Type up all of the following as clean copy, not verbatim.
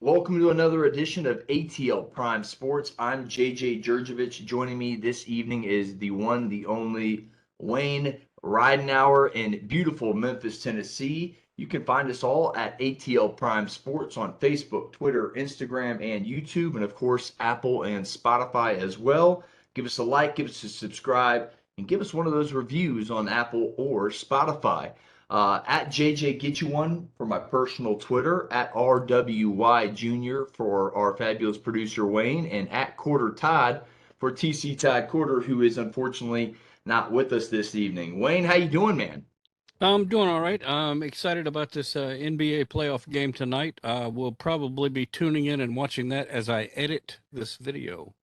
Welcome to another edition of ATL Prime Sports. I'm JJ Jurjevich. Joining me this evening is the one, the only Wayne Ridenauer in beautiful Memphis, Tennessee. You can find us all at ATL Prime Sports on Facebook, Twitter, Instagram, and YouTube, and of course, Apple and Spotify as well. Give us a like, give us a subscribe, and give us one of those reviews on Apple or Spotify. At JJ Get You One for my personal Twitter, at RWY Jr. for our fabulous producer Wayne, and at Corder Todd for TC Todd Corder, who is unfortunately not with us this evening. Wayne, how you doing, man? I'm doing all right. I'm excited about this NBA playoff game tonight. We'll probably be tuning in and watching that as I edit this video.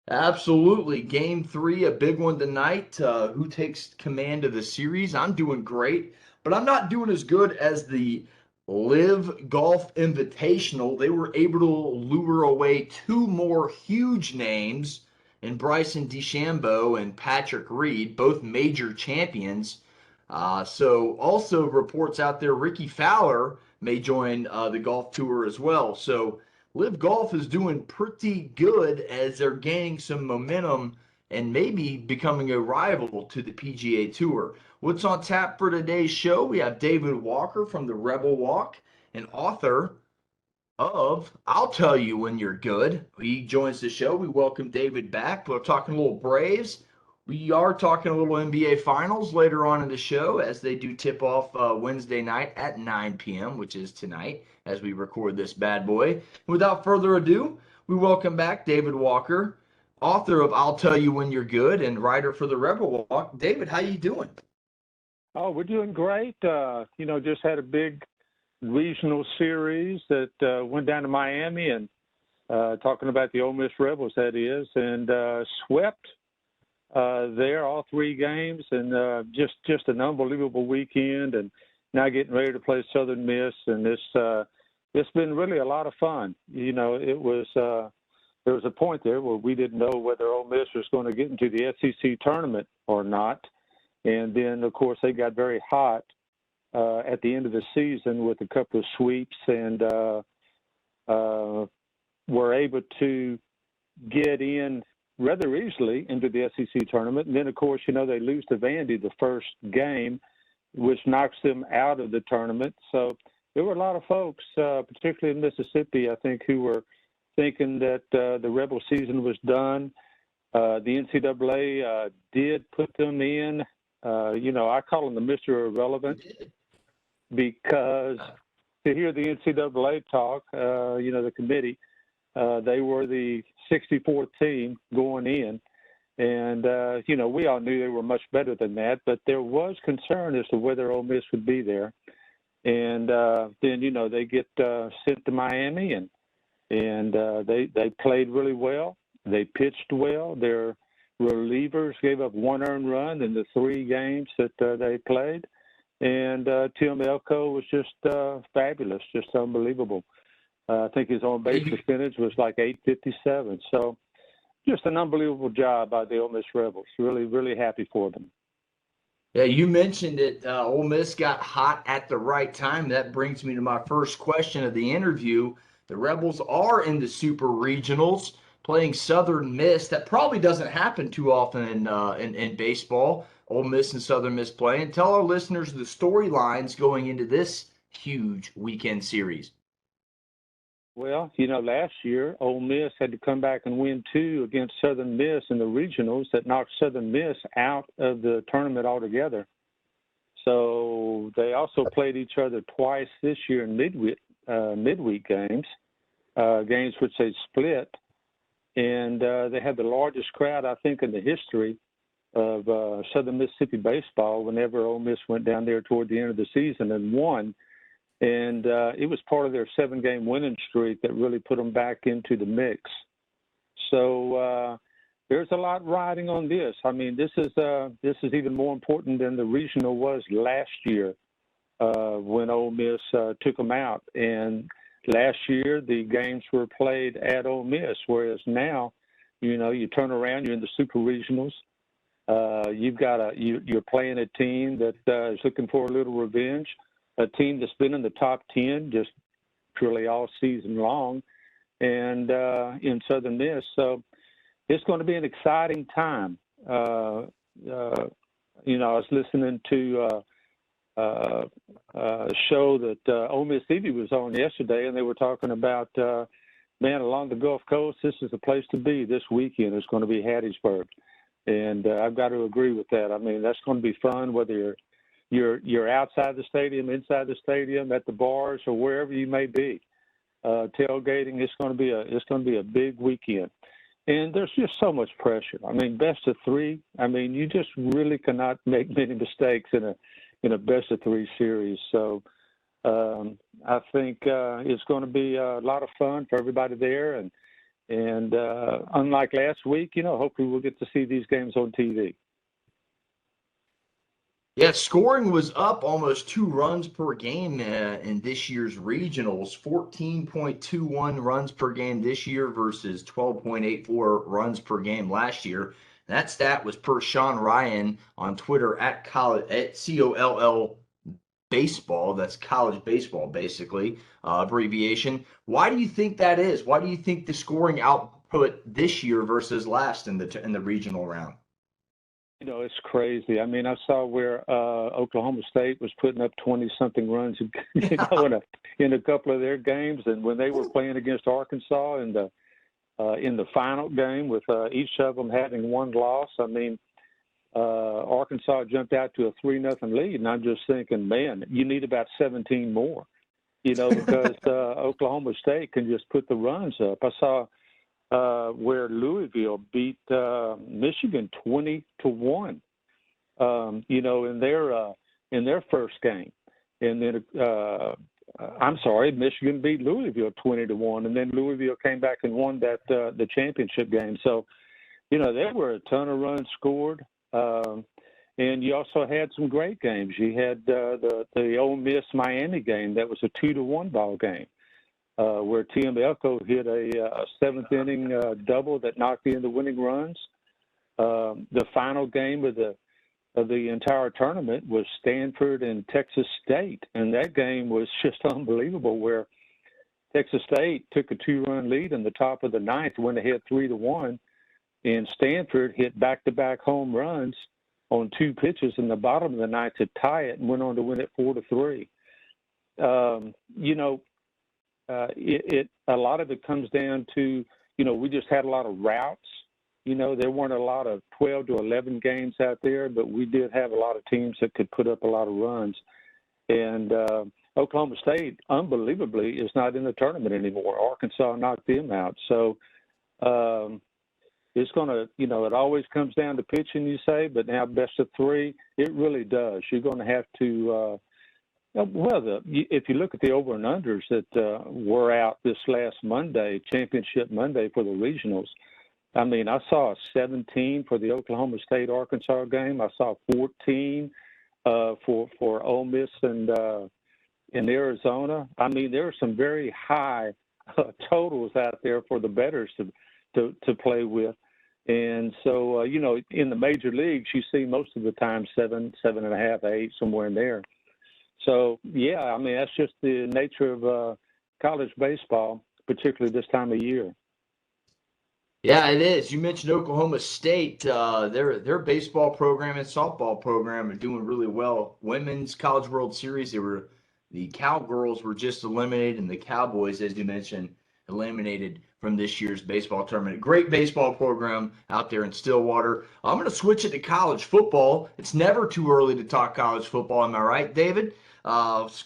Absolutely. Game three, a big one tonight. Who takes command of the series? I'm doing great, but I'm not doing as good as the Live Golf Invitational. They were able to lure away two more huge names in Bryson DeChambeau and Patrick Reed, both major champions. So also reports out there, Ricky Fowler may join the golf tour as well. So Live Golf is doing pretty good as they're gaining some momentum and maybe becoming a rival to the PGA Tour. What's on tap for today's show? We have David Walker from the Rebel Walk, an author of I'll Tell You When You're Good. He joins the show. We welcome David back. We're talking a little Braves. We are talking a little NBA Finals later on in the show as they do tip off Wednesday night at 9 p.m., which is tonight as we record this bad boy. Without further ado, we welcome back David Walker, author of I'll Tell You When You're Good and writer for the Rebel Walk. David, how you doing? Oh, we're doing great. Just had a big regional series that went down to Miami and talking about the Ole Miss Rebels, that is, and swept there all three games, and just an unbelievable weekend. And now getting ready to play Southern Miss, and it's been really a lot of fun. It was there was a point there where we didn't know whether Ole Miss was going to get into the SEC tournament or not, and then of course they got very hot at the end of the season with a couple of sweeps, and were able to get in rather easily into the SEC tournament. And then, of course, they lose to Vandy the first game, which knocks them out of the tournament. So there were a lot of folks, particularly in Mississippi, I think, who were thinking that the Rebel season was done. The NCAA did put them in. I call them the Mr. Irrelevant, because to hear the NCAA talk, the committee, they were the 64th team going in. And, we all knew they were much better than that, but there was concern as to whether Ole Miss would be there. And then, they get sent to Miami, and they played really well. They pitched well. Their relievers gave up one earned run in the three games that they played. And Tim Elko was just fabulous, just unbelievable. I think his on base percentage was like .857. So just an unbelievable job by the Ole Miss Rebels. Really, really happy for them. Yeah, you mentioned it. Ole Miss got hot at the right time. That brings me to my first question of the interview. The Rebels are in the Super Regionals playing Southern Miss. That probably doesn't happen too often in baseball. Ole Miss and Southern Miss playing. Tell our listeners the storylines going into this huge weekend series. Well, last year, Ole Miss had to come back and win two against Southern Miss in the regionals that knocked Southern Miss out of the tournament altogether. So they also played each other twice this year in midweek games, games which they split. And they had the largest crowd, I think, in the history of Southern Mississippi baseball whenever Ole Miss went down there toward the end of the season and won. And it was part of their 7-game winning streak that really put them back into the mix. So there's a lot riding on this. I mean, this is even more important than the regional was last year when Ole Miss took them out. And last year the games were played at Ole Miss, whereas now, you turn around, you're in the Super Regionals. You're playing a team that is looking for a little revenge. A team that's been in the top 10 just virtually all season long, and in Southern Miss. So it's going to be an exciting time. I was listening to a show that Ole Miss TV was on yesterday, and they were talking about, man, along the Gulf Coast, this is the place to be this weekend. It's going to be Hattiesburg. And I've got to agree with that. I mean, that's going to be fun, whether you're outside the stadium, inside the stadium, at the bars, or wherever you may be. Tailgating, it's going to be a big weekend. And there's just so much pressure. I mean, best of three. I mean, you just really cannot make many mistakes in a best of three series. So I think it's going to be a lot of fun for everybody there. And unlike last week, hopefully we'll get to see these games on TV. Yeah, scoring was up almost 2 runs per game in this year's regionals, 14.21 runs per game this year versus 12.84 runs per game last year. That stat was per Sean Ryan on Twitter at COLL baseball. That's college baseball, basically, abbreviation. Why do you think that is? Why do you think the scoring output this year versus last in the regional round? It's crazy. I mean, I saw where Oklahoma State was putting up 20-something runs, in a couple of their games, and when they were playing against Arkansas in the final game, with each of them having one loss. I mean, Arkansas jumped out to a 3-0 lead, and I'm just thinking, man, you need about 17 more, because Oklahoma State can just put the runs up. I saw where Louisville beat Michigan 20-1, in their first game, and then Michigan beat Louisville 20-1, and then Louisville came back and won the championship game. So, there were a ton of runs scored, and you also had some great games. You had the Ole Miss Miami game that was a 2-1 ball game. Where Tim Elko hit a seventh inning double that knocked in the winning runs. The final game of the entire tournament was Stanford and Texas State, and that game was just unbelievable. Where Texas State took a 2-run lead in the top of the ninth, went ahead 3-1, and Stanford hit back-to-back home runs on 2 pitches in the bottom of the ninth to tie it, and went on to win it 4-3. A lot of it comes down to, we just had a lot of routes. There weren't a lot of 12 to 11 games out there, but we did have a lot of teams that could put up a lot of runs. And Oklahoma State, unbelievably, is not in the tournament anymore. Arkansas knocked them out. So it's going to, it always comes down to pitching, you say, but now best of three, it really does. You're going to have to if you look at the over and unders that were out this last Monday, Championship Monday for the regionals, I mean, I saw a 17 for the Oklahoma State-Arkansas game. I saw 14 for Ole Miss and in Arizona. I mean, there are some very high totals out there for the bettors to play with. And so, in the major leagues, you see most of the time 7, 7.5, 8, somewhere in there. So, yeah, I mean, that's just the nature of college baseball, particularly this time of year. Yeah, it is. You mentioned Oklahoma State. Their baseball program and softball program are doing really well. Women's College World Series, the Cowgirls were just eliminated, and the Cowboys, as you mentioned, eliminated from this year's baseball tournament. Great baseball program out there in Stillwater. I'm going to switch it to college football. It's never too early to talk college football. Am I right, David? Let's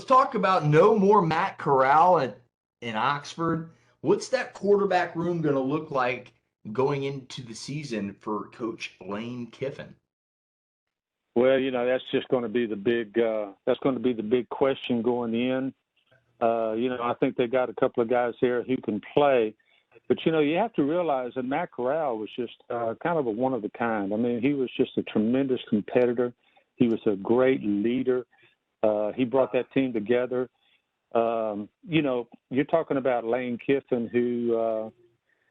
talk about no more Matt Corral in Oxford. What's that quarterback room going to look like going into the season for Coach Lane Kiffin? Well, that's just going to be the big question going in. I think they got a couple of guys there who can play, but you have to realize that Matt Corral was just kind of a one of a kind. I mean, he was just a tremendous competitor. He was a great leader. He brought that team together. You're talking about Lane Kiffin, who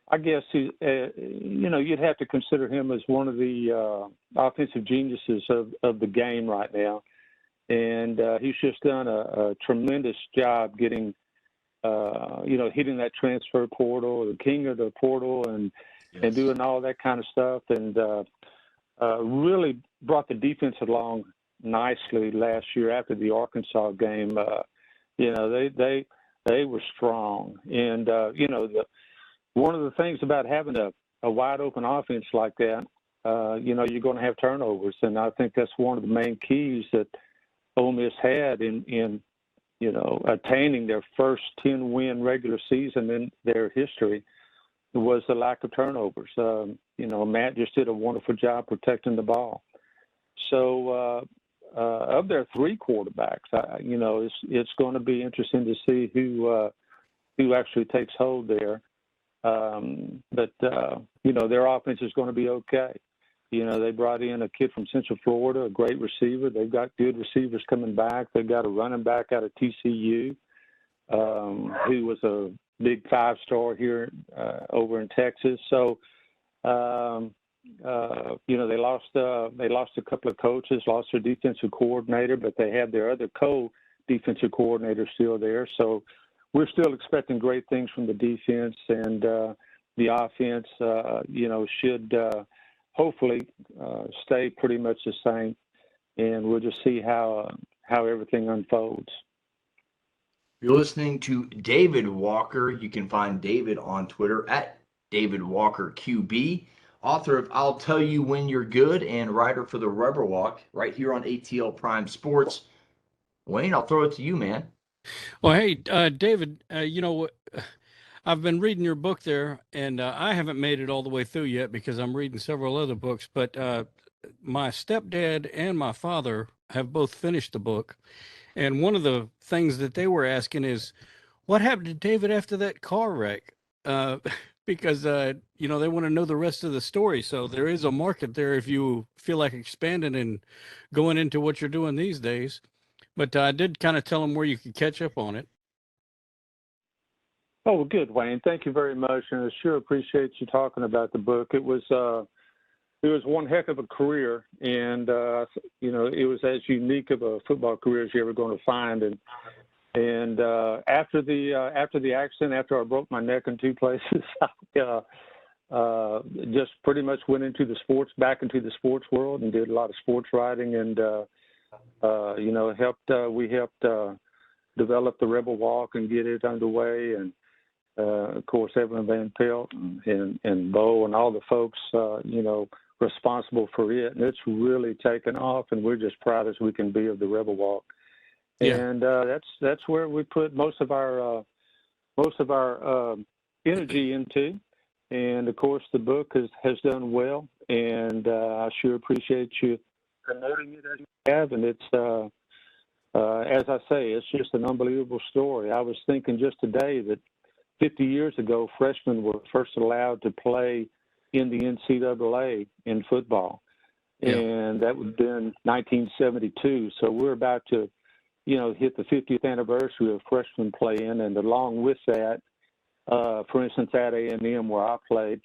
I guess you'd have to consider him as one of the offensive geniuses of the game right now. and he's just done a tremendous job getting, hitting that transfer portal, the king of the portal, and doing all that kind of stuff, and really brought the defense along nicely last year after the Arkansas game. They were strong, and one of the things about having a wide open offense like that, you're going to have turnovers, and I think that's one of the main keys that Ole Miss had in attaining their first 10-win regular season in their history was the lack of turnovers. Matt just did a wonderful job protecting the ball. So of their three quarterbacks, it's going to be interesting to see who actually takes hold there. But their offense is going to be okay. They brought in a kid from Central Florida, a great receiver. They've got good receivers coming back. They've got a running back out of TCU who was a big 5-star here over in Texas. So, they lost a couple of coaches, lost their defensive coordinator, but they have their other co-defensive coordinator still there. So we're still expecting great things from the defense, and the offense, should hopefully stay pretty much the same, and we'll just see how everything unfolds. You're listening to David Walker. You can find David on Twitter at David Walker QB, author of I'll Tell You When You're Good, and writer for the Rubber Walk right here on ATL Prime Sports. Wayne, I'll throw it to you, man. Well, hey, David, I've been reading your book there, and I haven't made it all the way through yet because I'm reading several other books, but my stepdad and my father have both finished the book. And one of the things that they were asking is, what happened to David after that car wreck? Because, they want to know the rest of the story. So there is a market there if you feel like expanding and going into what you're doing these days. But I did kind of tell them where you could catch up on it. Oh, good, Wayne. Thank you very much, and I sure appreciate you talking about the book. It was one heck of a career, and it was as unique of a football career as you're ever going to find. And after the accident, after I broke my neck in two places, just pretty much went back into the sports world, and did a lot of sports writing, and we helped develop the Rebel Walk and get it underway, and of course, Evelyn Van Pelt and Bo and all the folks, responsible for it. And it's really taken off, and we're just proud as we can be of the Rebel Walk. Yeah. And that's where we put most of our energy into. And, of course, the book has done well, and I sure appreciate you promoting it as you have. And it's, as I say, it's just an unbelievable story. I was thinking just today that 50 years ago, freshmen were first allowed to play in the NCAA in football. Yeah. And that would have been 1972. So we're about to, hit the 50th anniversary of freshman playing. And along with that, for instance, at A&M where I played,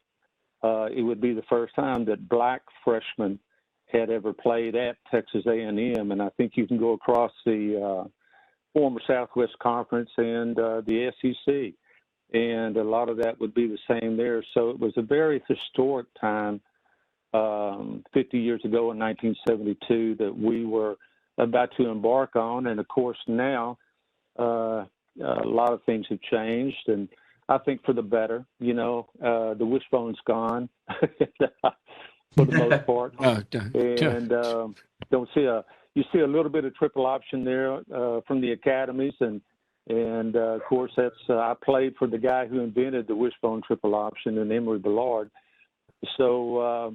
it would be the first time that black freshmen had ever played at Texas A&M. And I think you can go across the former Southwest Conference and the SEC. And a lot of that would be the same there. So it was a very historic time 50 years ago in 1972 that we were about to embark on. And, of course, now a lot of things have changed, and I think for the better. The wishbone's gone for the most part. And you see a little bit of triple option there from the academies, and of course, that's I played for the guy who invented the wishbone triple option, and Emory Ballard. So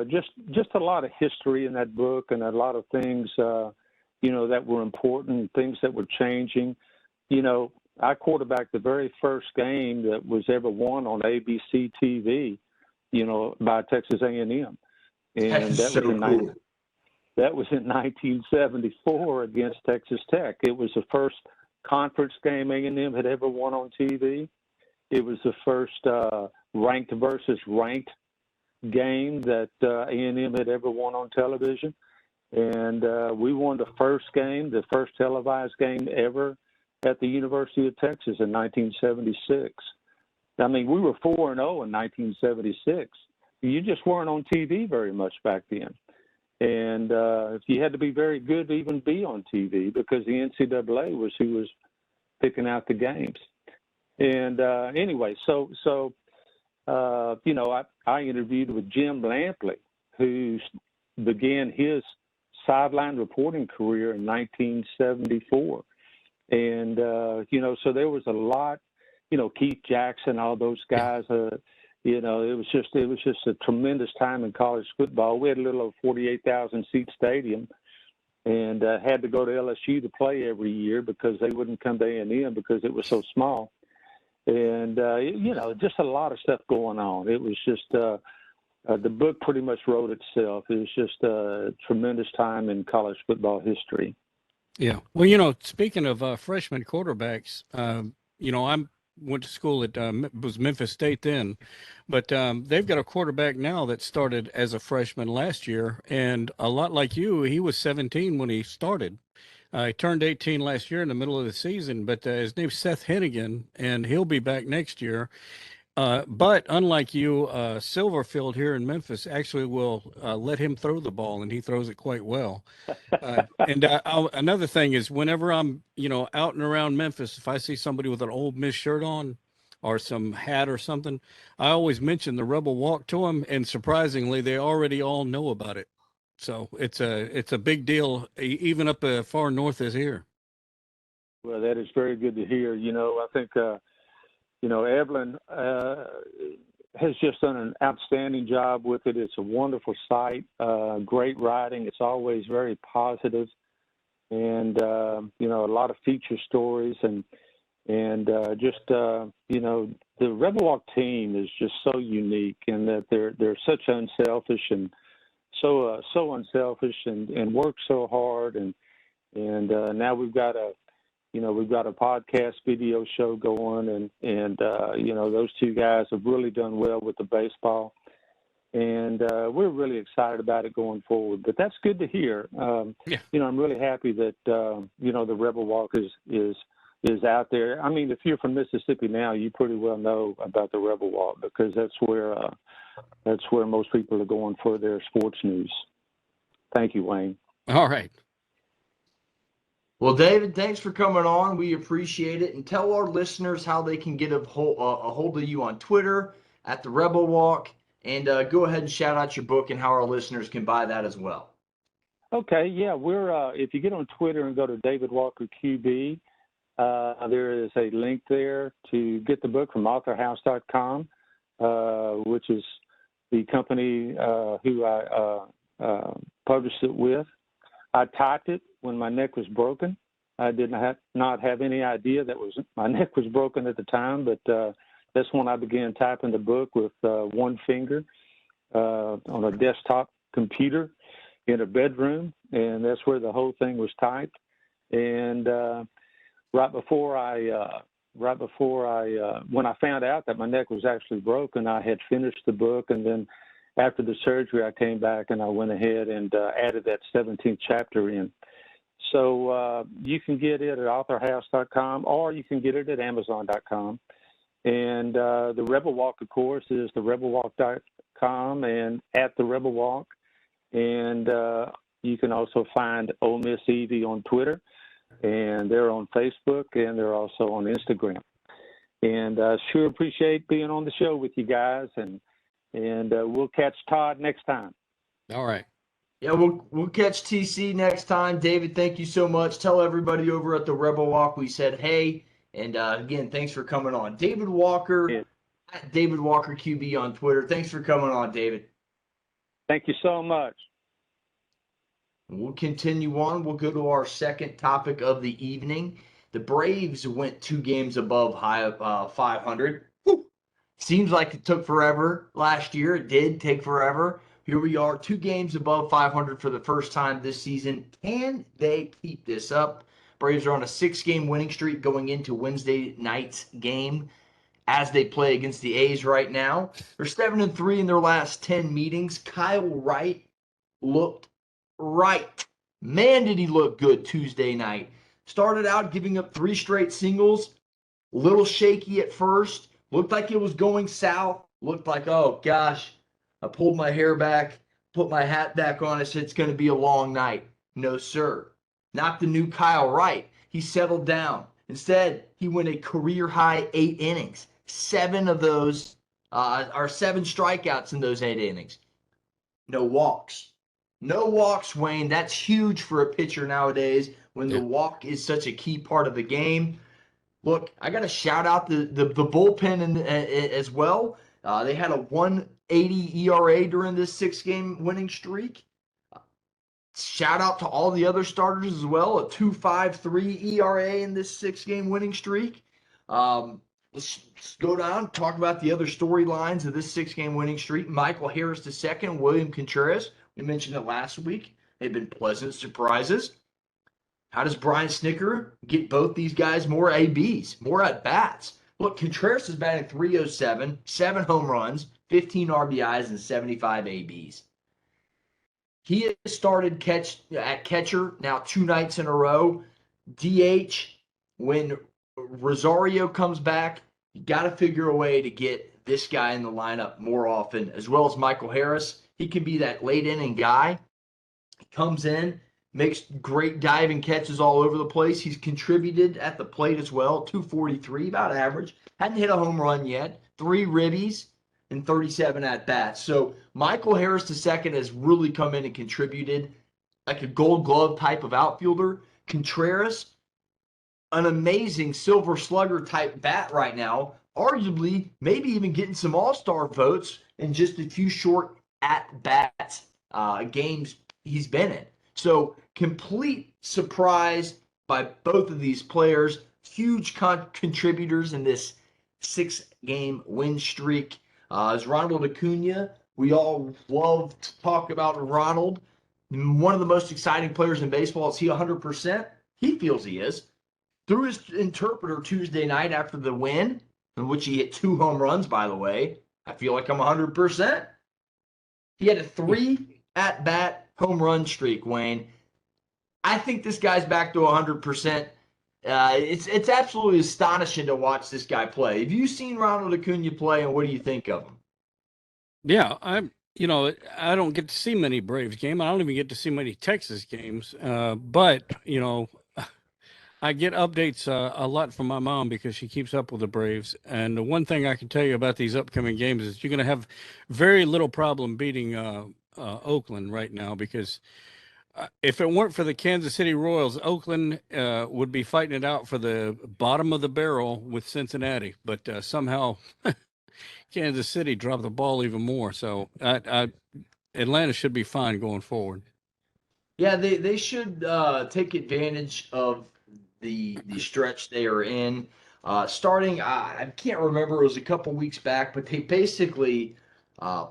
just a lot of history in that book, and a lot of things that were important, things that were changing. I quarterbacked the very first game that was ever won on ABC TV, by Texas A&M, and that was in 1974 against Texas Tech. It was the first conference game A&M had ever won on TV. It was the first ranked versus ranked game that A&M had ever won on television. And we won the first game, the first televised game ever at the University of Texas in 1976. I mean, we were 4-0 in 1976. You just weren't on TV very much back then. And you had to be very good to even be on TV because the NCAA was who was picking out the games. And anyway, so you know, I interviewed with Jim Lampley, who began his sideline reporting career in 1974. And, you know, so there was a lot, you know, Keith Jackson, all those guys, you know, it was just a tremendous time in college football. We had a little over 48,000 seat stadium and had to go to LSU to play every year because they wouldn't come to A&M because it was so small. And, you know, just a lot of stuff going on. It was just, the book pretty much wrote itself. It was just a tremendous time in college football history. Yeah. Well, you know, speaking of freshman quarterbacks, you know, I went to school at was Memphis State then, but they've got a quarterback now that started as a freshman last year, and a lot like you, he was 17 when he started. He turned 18 last year in the middle of the season, but his name's Seth Hennigan, and he'll be back next year. But unlike you, Silverfield here in Memphis actually will let him throw the ball, and he throws it quite well. Another thing is, whenever I'm, you know, out and around Memphis, if I see somebody with an Ole Miss shirt on or some hat or something, I always mention the Rebel Walk to them, and surprisingly, they already all know about it. So it's a big deal, even up as far north as here. Well, that is very good to hear. You know, I think, you know, Evelyn has just done an outstanding job with it. It's a wonderful site, great writing. It's always very positive, and you know, a lot of feature stories, and just you know, the Rebel Walk team is just so unique in that they're such unselfish and so unselfish and work so hard, and now we've got a podcast video show going, and you know, those two guys have really done well with the baseball, and we're really excited about it going forward. But that's good to hear. Yeah. You know, I'm really happy that you know, the Rebel Walk is out there. I mean, if you're from Mississippi now, you pretty well know about the Rebel Walk because that's where most people are going for their sports news. Thank you, Wayne. All right. Well, David, thanks for coming on. We appreciate it. And tell our listeners how they can get a hold of you on Twitter at the Rebel Walk. And go ahead and shout out your book and how our listeners can buy that as well. Okay, yeah, we're if you get on Twitter and go to David Walker QB, there is a link there to get the book from authorhouse.com, which is the company who I published it with. I typed it when my neck was broken. I did not have any idea that my neck was broken at the time, but that's when I began typing the book with one finger on a desktop computer in a bedroom, and that's where the whole thing was typed. And right before I when I found out that my neck was actually broken, I had finished the book, and then after the surgery, I came back and I went ahead and added that 17th chapter in. So you can get it at authorhouse.com, or you can get it at amazon.com. And the Rebel Walk, of course, is therebelwalk.com and at the Rebel Walk. And you can also find Ole Miss Evie on Twitter, and they're on Facebook, and they're also on Instagram. And sure appreciate being on the show with you guys, and we'll catch Todd next time. All right. Yeah, we'll catch TC next time. David, thank you so much. Tell everybody over at the Rebel Walk we said hey, and again, thanks for coming on. David Walker, Yeah. at David Walker QB on Twitter. Thanks for coming on, David. Thank you so much. We'll continue on. We'll go to our second topic of the evening. The Braves went 2 games above 500. Whew. Seems like it took forever last year. It did take forever. Here we are, 2 games above 500 for the first time this season. Can they keep this up? Braves are on a 6-game winning streak going into Wednesday night's game as they play against the A's right now. They're 7-3 in their last 10 meetings. Kyle Wright looked Wright. Man, did he look good Tuesday night. Started out giving up 3 straight singles. Little shaky at first. Looked like it was going south. Looked like, oh gosh, I pulled my hair back, put my hat back on. I said, it's going to be a long night. No, sir. Not the new Kyle Wright. He settled down. Instead, he went a career high 8 innings. 7 of those are 7 strikeouts in those 8 innings. No walks. No walks, Wayne. That's huge for a pitcher nowadays when the walk is such a key part of the game. Look, I got to shout out the bullpen as well. They had a 1.80 ERA during this 6-game winning streak. Shout out to all the other starters as well. A 2.53 ERA in this 6-game winning streak. Let's go down, talk about the other storylines of this 6-game winning streak. Michael Harris II, William Contreras. We mentioned it last week. They've been pleasant surprises. How does Brian Snitker get both these guys more ABs, more at-bats? Look, Contreras is batting .307, 7 home runs, 15 RBIs, and 75 ABs. He has started at catcher now 2 nights in a row. DH, when Rosario comes back, you got to figure a way to get this guy in the lineup more often, as well as Michael Harris. He can be that late inning guy. He comes in, makes great diving catches all over the place. He's contributed at the plate as well, 243, about average. Hadn't hit a home run yet. 3 ribbies and 37 at-bats. So Michael Harris II has really come in and contributed like a gold glove type of outfielder. Contreras, an amazing silver slugger type bat right now, arguably maybe even getting some all-star votes in just a few short at-bats games he's been in. So complete surprise by both of these players. Huge contributors in this 6-game win streak. Is Ronald Acuna. We all love to talk about Ronald. One of the most exciting players in baseball. Is he 100%? He feels he is. Through his interpreter Tuesday night after the win, in which he hit 2 home runs, by the way, I feel like I'm 100%. He had a 3 at-bat home run streak, Wayne. I think this guy's back to 100%. It's absolutely astonishing to watch this guy play. Have you seen Ronald Acuna play, and what do you think of him? Yeah, I don't get to see many Braves games. I don't even get to see many Texas games. But I get updates a lot from my mom because she keeps up with the Braves. And the one thing I can tell you about these upcoming games is you're going to have very little problem beating Oakland right now, because if it weren't for the Kansas City Royals, Oakland would be fighting it out for the bottom of the barrel with Cincinnati. But somehow Kansas City dropped the ball even more. So Atlanta should be fine going forward. Yeah, they should take advantage of the stretch they are in. Starting, I can't remember, it was a couple weeks back, but they basically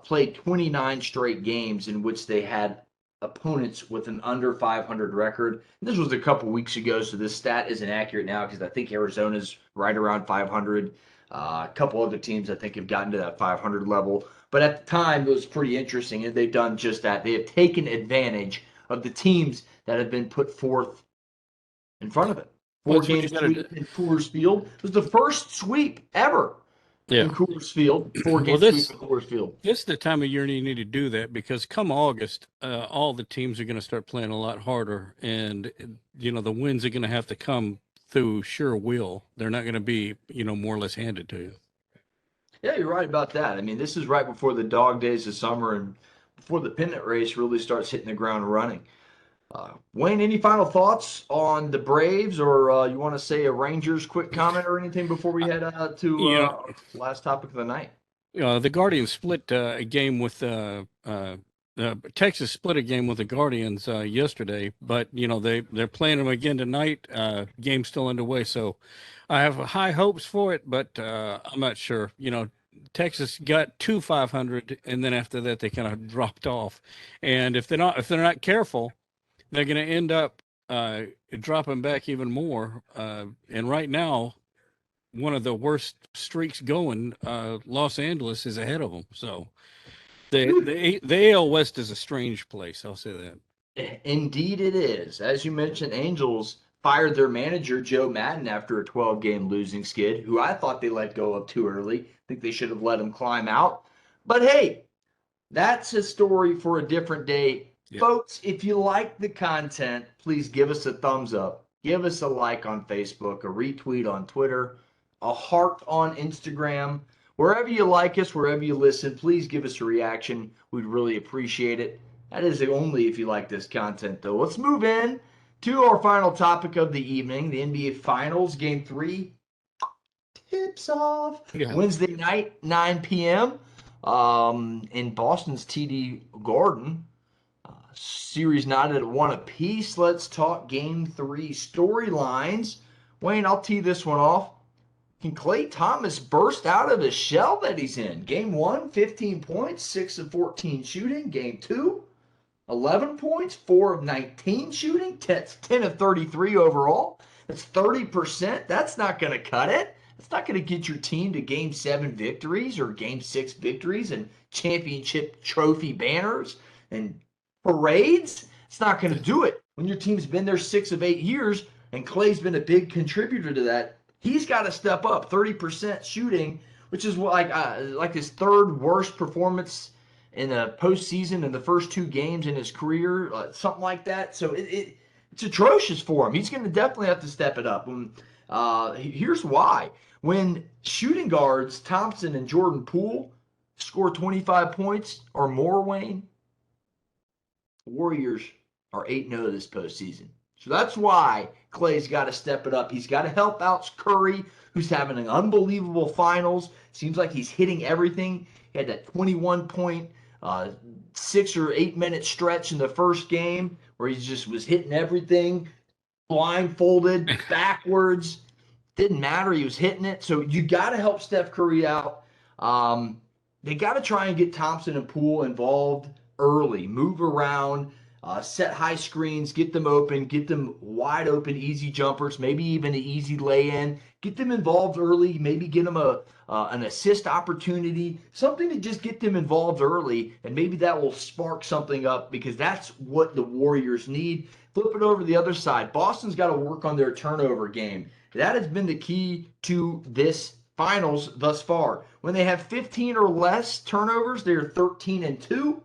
played 29 straight games in which they had opponents with an under 500 record. And this was a couple weeks ago, so this stat isn't accurate now because I think Arizona's right around 500. A couple other teams I think have gotten to that 500 level. But at the time, it was pretty interesting, and they've done just that. They have taken advantage of the teams that have been put forth in front of it. 4-game sweep in Coors Field. It was the first sweep ever in Coors Field. 4-game sweep in Coors Field. This is the time of year you need to do that, because come August, all the teams are going to start playing a lot harder, and the wins are going to have to come through sure will. They're not going to be more or less handed to you. Yeah, you're right about that. I mean, this is right before the dog days of summer and before the pennant race really starts hitting the ground running. Wayne, any final thoughts on the Braves, or you want to say a Rangers quick comment or anything before we head to last topic of the night? The Guardians split a game with Texas split a game with the Guardians yesterday, but they're playing them again tonight. Game's still underway, so I have high hopes for it, but I'm not sure. Texas got to 500, and then after that they kind of dropped off. And if they're not careful, they're going to end up dropping back even more. And right now, one of the worst streaks going, Los Angeles is ahead of them. So the AL West is a strange place. I'll say that. Indeed, it is. As you mentioned, Angels fired their manager, Joe Madden, after a 12-game losing skid, who I thought they let go of too early. I think they should have let him climb out. But hey, that's a story for a different day. Yeah. Folks, if you like the content, please give us a thumbs up. Give us a like on Facebook, a retweet on Twitter, a heart on Instagram. Wherever you like us, wherever you listen, please give us a reaction. We'd really appreciate it. That is only if you like this content, though. Let's move in to our final topic of the evening, the NBA Finals, Game 3 tips off Yeah. Wednesday night, 9 p.m. In Boston's TD Garden. Series knotted at 1 apiece. Let's talk Game 3 storylines. Wayne, I'll tee this one off. Can Klay Thomas burst out of his shell that he's in? Game 1, 15 points, 6 of 14 shooting. Game 2, 11 points, 4 of 19 shooting. 10 of 33 overall. That's 30%. That's not going to cut it. It's not going to get your team to Game 7 victories or Game 6 victories and championship trophy banners and parades. It's not going to do it. When your team's been there 6 of 8 years and Klay's been a big contributor to that, he's got to step up. 30% shooting, which is like his third worst performance in the postseason in the first 2 games in his career, something like that. So it's atrocious for him. He's going to definitely have to step it up. Here's why. When shooting guards Thompson and Jordan Poole score 25 points or more, Wayne, Warriors are 8-0 this postseason. So that's why Klay's got to step it up. He's got to help out Curry, who's having an unbelievable finals. Seems like he's hitting everything. He had that 21-point, 6 or 8 minute stretch in the first game where he just was hitting everything, blindfolded, backwards. Didn't matter. He was hitting it. So you got to help Steph Curry out. They got to try and get Thompson and Poole involved early, move around, set high screens, get them open, get them wide open, easy jumpers, maybe even an easy lay-in. Get them involved early, maybe get them an assist opportunity, something to just get them involved early, and maybe that will spark something up because that's what the Warriors need. Flip it over to the other side. Boston's got to work on their turnover game. That has been the key to this finals thus far. When they have 15 or less turnovers, they're 13-2.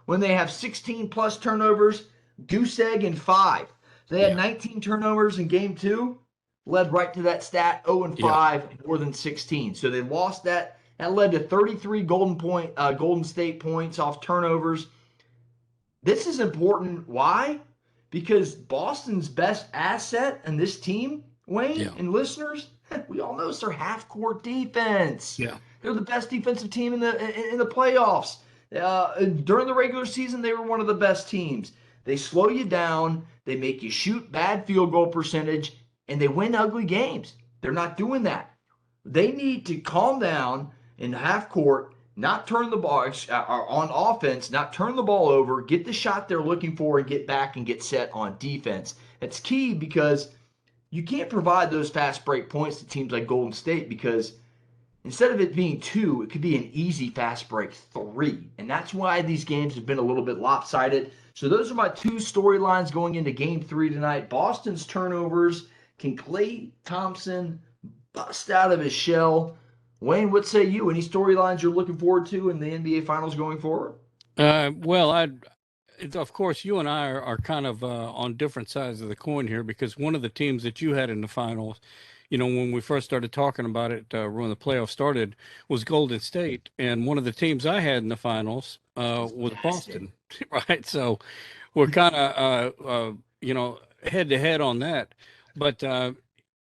When they have 16 plus turnovers, goose egg and 5. They had 19 turnovers in game 2, led right to that stat, 0-5, more than 16. So they lost that. That led to 33 Golden State points off turnovers. This is important. Why? Because Boston's best asset in this team, Wayne and listeners, we all know it's their half-court defense. Yeah. They're the best defensive team in the playoffs. During the regular season, they were one of the best teams. They slow you down, they make you shoot bad field goal percentage, and they win ugly games. They're not doing that. They need to calm down in half court, not turn the ball on offense, not turn the ball over, get the shot they're looking for, and get back and get set on defense. It's key because you can't provide those fast break points to teams like Golden State because instead of it being 2, it could be an easy fast break 3. And that's why these games have been a little bit lopsided. So those are my 2 storylines going into game 3 tonight. Boston's turnovers. Can Klay Thompson bust out of his shell? Wayne, what say you? Any storylines you're looking forward to in the NBA Finals going forward? Well, of course, you and I are kind of on different sides of the coin here because one of the teams that you had in the finals, when we first started talking about it, when the playoffs started, was Golden State. And one of the teams I had in the finals was Boston, right? So we're kind of, head to head on that. But,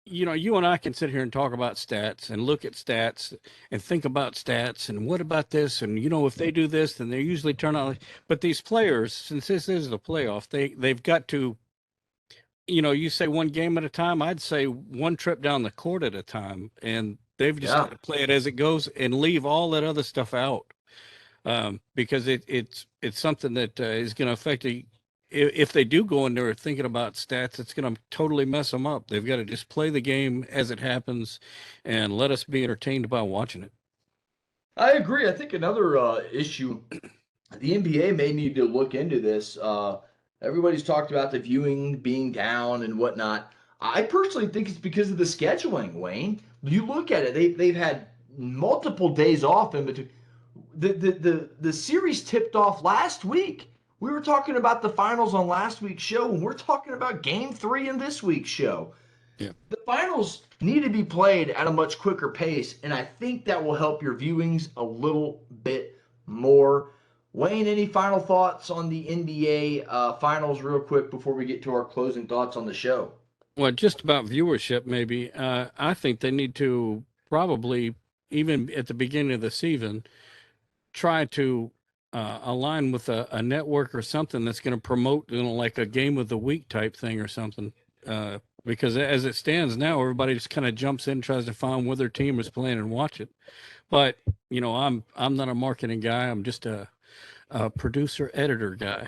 you and I can sit here and talk about stats and look at stats and think about stats and what about this? And, if they do this, then they usually turn out. But these players, since this is the playoff, they've got to, you say one game at a time. I'd say one trip down the court at a time. And they've just got to play it as it goes and leave all that other stuff out because it's something that is going to affect if they do go in there thinking about stats, it's going to totally mess them up. They've got to just play the game as it happens and let us be entertained by watching it. I agree. I think another issue, the NBA may need to look into this. Everybody's talked about the viewing being down and whatnot. I personally think it's because of the scheduling, Wayne. You look at it, they've had multiple days off in between. The series tipped off last week. We were talking about the finals on last week's show, and we're talking about game 3 in this week's show. Yeah. The finals need to be played at a much quicker pace, and I think that will help your viewings a little bit more. Wayne, any final thoughts on the NBA finals, real quick, before we get to our closing thoughts on the show? Well, just about viewership, maybe. I think they need to probably, even at the beginning of the season, try to align with a network or something that's going to promote, like a game of the week type thing or something. Because as it stands now, everybody just kind of jumps in, tries to find where their team is playing and watch it. But I'm not a marketing guy. I'm just a producer editor guy.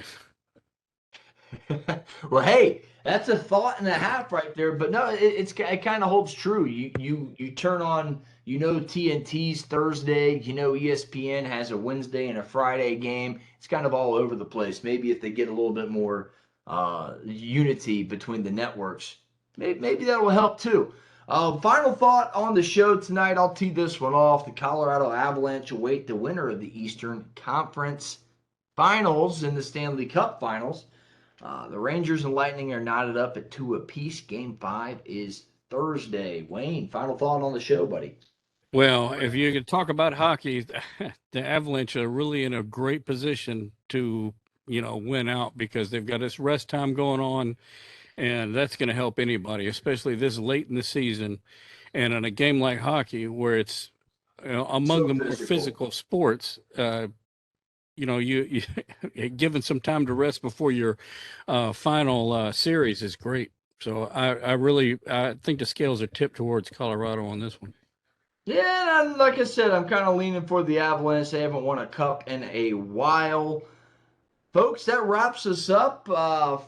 Well, hey, that's a thought and a half right there. But no, it kind of holds true. You turn on, TNT's Thursday. ESPN has a Wednesday and a Friday game. It's kind of all over the place. Maybe if they get a little bit more unity between the networks, maybe that will help too. Final thought on the show tonight. I'll tee this one off. The Colorado Avalanche await the winner of the Eastern Conference Finals in the Stanley Cup Finals. The Rangers and Lightning are knotted up at 2 apiece. Game 5 is Thursday. Wayne, final thought on the show, buddy. Well, if you could talk about hockey, the Avalanche are really in a great position to, win out because they've got this rest time going on, and that's going to help anybody, especially this late in the season. And in a game like hockey, where it's among the more physical sports, you given some time to rest before your final series is great. So I think the scales are tipped towards Colorado on this one. Yeah, and like I said, I'm kind of leaning for the Avalanche. They haven't won a cup in a while. Folks, that wraps us up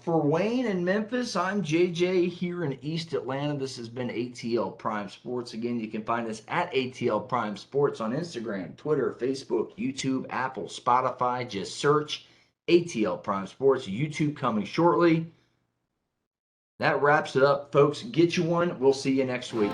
for Wayne in Memphis. I'm JJ here in East Atlanta. This has been ATL Prime Sports. Again, you can find us at ATL Prime Sports on Instagram, Twitter, Facebook, YouTube, Apple, Spotify. Just search ATL Prime Sports. YouTube coming shortly. That wraps it up, folks. Get you one. We'll see you next week.